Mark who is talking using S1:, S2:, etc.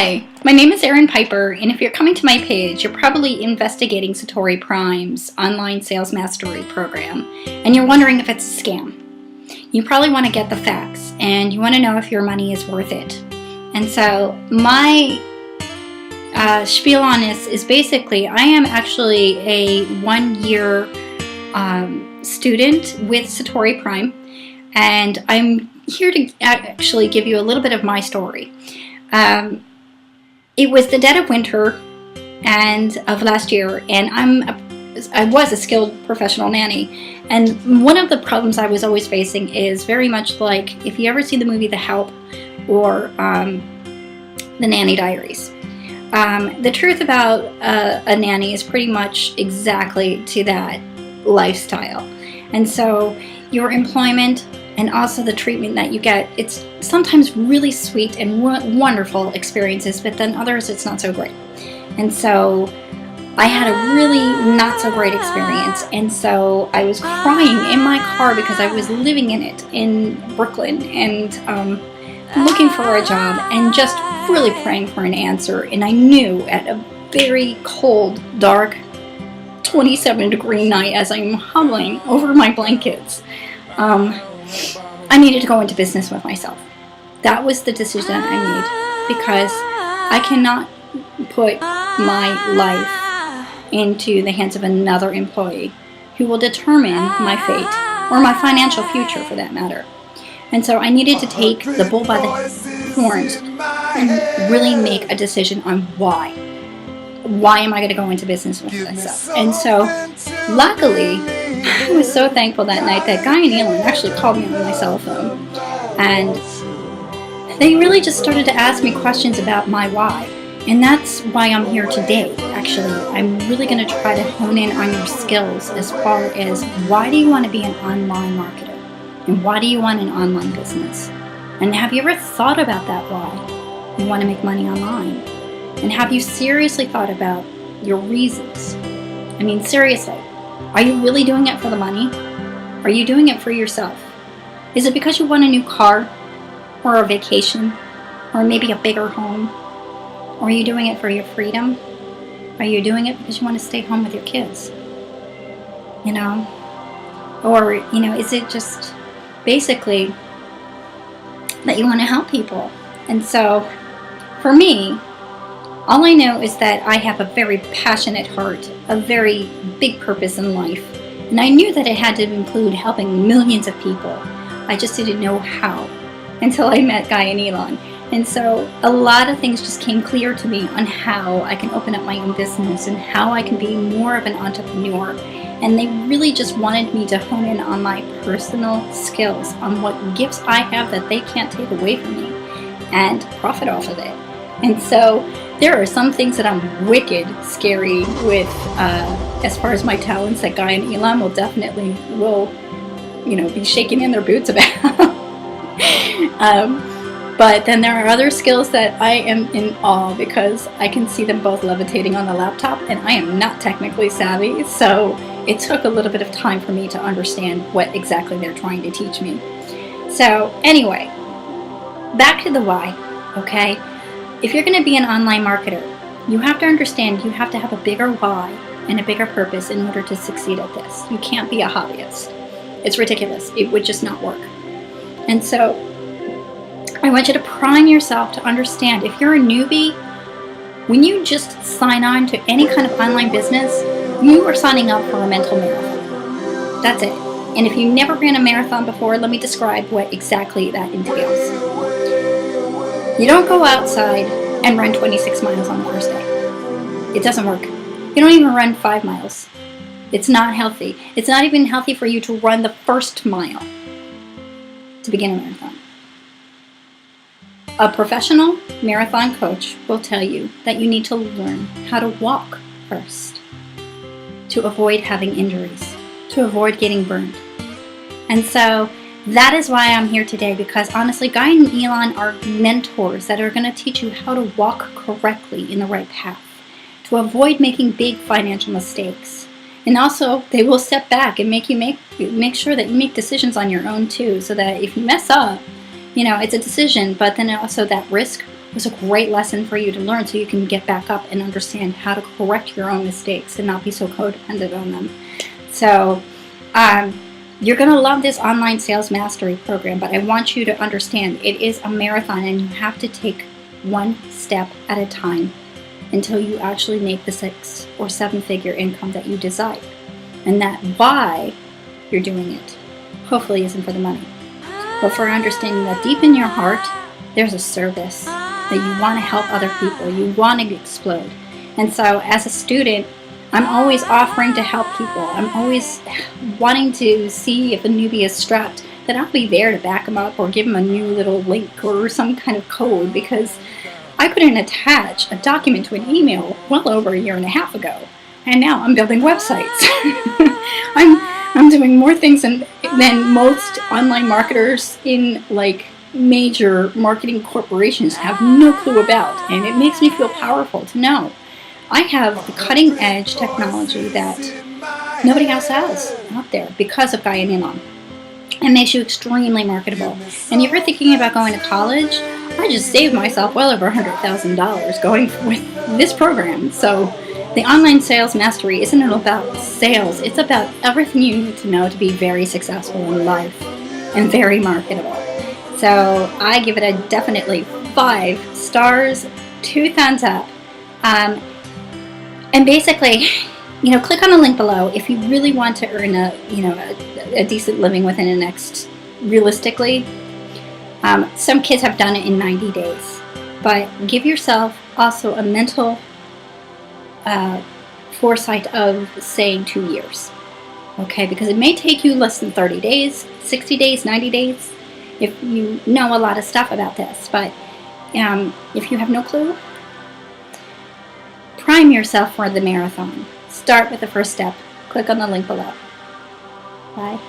S1: Hi, my name is Erin Piper, and if you're coming to my page, you're probably investigating SatoriPrime's Online Sales Mastery program, and you're wondering if it's a scam. You probably want to get the facts, and you want to know if your money is worth it. And so my spiel on this is basically, I am actually a one-year student with SatoriPrime, and I'm here to actually give you a little bit of my story. It was the dead of winter and of last year, and I was a skilled professional nanny, and one of the problems I was always facing is very much like if you ever see the movie The Help or The Nanny Diaries. The truth about a nanny is pretty much exactly to that lifestyle, and so your employment and also the treatment that you get, it's sometimes really sweet and wonderful experiences, but then others it's not so great. And so I had a really not so great experience, and so I was crying in my car because I was living in it in Brooklyn and looking for a job and just really praying for an answer. And I knew at a very cold, dark 27-degree night as I'm huddling over my blankets, I needed to go into business with myself. That was the decision I made, because I cannot put my life into the hands of another employee who will determine my fate, or my financial future for that matter. And so I needed to take the bull by the horns and really make a decision on why. Why am I going to go into business with myself? And so, luckily, I was so thankful that night that Guy and Elon actually called me on my cell phone, and they really just started to ask me questions about my why. And that's why I'm here today. Actually, I'm really going to try to hone in on your skills as far as why do you want to be an online marketer, and why do you want an online business, and have you ever thought about that why you want to make money online? And have you seriously thought about your reasons? I mean, seriously, are you really doing it for the money? Are you doing it for yourself? Is it because you want a new car, or a vacation, or maybe a bigger home? Or are you doing it for your freedom? Are you doing it because you want to stay home with your kids? You know? Or, is it just basically that you want to help people? And so, for me, all I know is that I have a very passionate heart, a very big purpose in life, and I knew that it had to include helping millions of people. I just didn't know how until I met Guy and Elon. And so a lot of things just came clear to me on how I can open up my own business and how I can be more of an entrepreneur. And they really just wanted me to hone in on my personal skills, on what gifts I have that they can't take away from me, and profit off of it. And so there are some things that I'm wicked scary with as far as my talents that Guy and Elon will definitely be shaking in their boots about. But then there are other skills that I am in awe, because I can see them both levitating on the laptop, and I am not technically savvy, so it took a little bit of time for me to understand what exactly they're trying to teach me. So anyway, back to the why, okay? If you're going to be an online marketer, you have to understand you have to have a bigger why and a bigger purpose in order to succeed at this. You can't be a hobbyist. It's ridiculous. It would just not work. And so I want you to prime yourself to understand, if you're a newbie, when you just sign on to any kind of online business, you are signing up for a mental marathon. That's it. And if you never ran a marathon before, let me describe what exactly that entails. You don't go outside and run 26 miles on the first day. It doesn't work. You don't even run 5 miles. It's not healthy. It's not even healthy for you to run the first mile to begin a marathon. A professional marathon coach will tell you that you need to learn how to walk first, to avoid having injuries, to avoid getting burned. And so that is why I'm here today, because honestly, Guy and Elon are mentors that are going to teach you how to walk correctly in the right path, to avoid making big financial mistakes. And also, they will step back and make sure that you make decisions on your own too, so that if you mess up, it's a decision, but then also that risk was a great lesson for you to learn so you can get back up and understand how to correct your own mistakes and not be so codependent on them. So you're going to love this online sales mastery program, but I want you to understand it is a marathon and you have to take one step at a time until you actually make the 6 or 7 figure income that you desire. And that why you're doing it hopefully isn't for the money, but for understanding that deep in your heart there's a service that you want to help other people, you want to explode. And so as a student, I'm always offering to help people. I'm always wanting to see if a newbie is strapped, that I'll be there to back them up or give them a new little link or some kind of code, because I couldn't attach a document to an email well over a year and a half ago. And now I'm building websites. I'm doing more things than most online marketers in like major marketing corporations have no clue about. And it makes me feel powerful to know I have the cutting edge technology that nobody else has out there because of Guy and Elon. It makes you extremely marketable. And if you're thinking about going to college, I just saved myself well over $100,000 going with this program. So the online sales mastery isn't about sales. It's about everything you need to know to be very successful in life and very marketable. So I give it a definitely 5 stars, 2 thumbs up. And basically, click on the link below if you really want to earn a decent living within the next, realistically. Some kids have done it in 90 days, but give yourself also a mental foresight of, say, 2 years. Okay, because it may take you less than 30 days, 60 days, 90 days, if you know a lot of stuff about this. But if you have no clue, prime yourself for the marathon. Start with the first step. Click on the link below. Bye.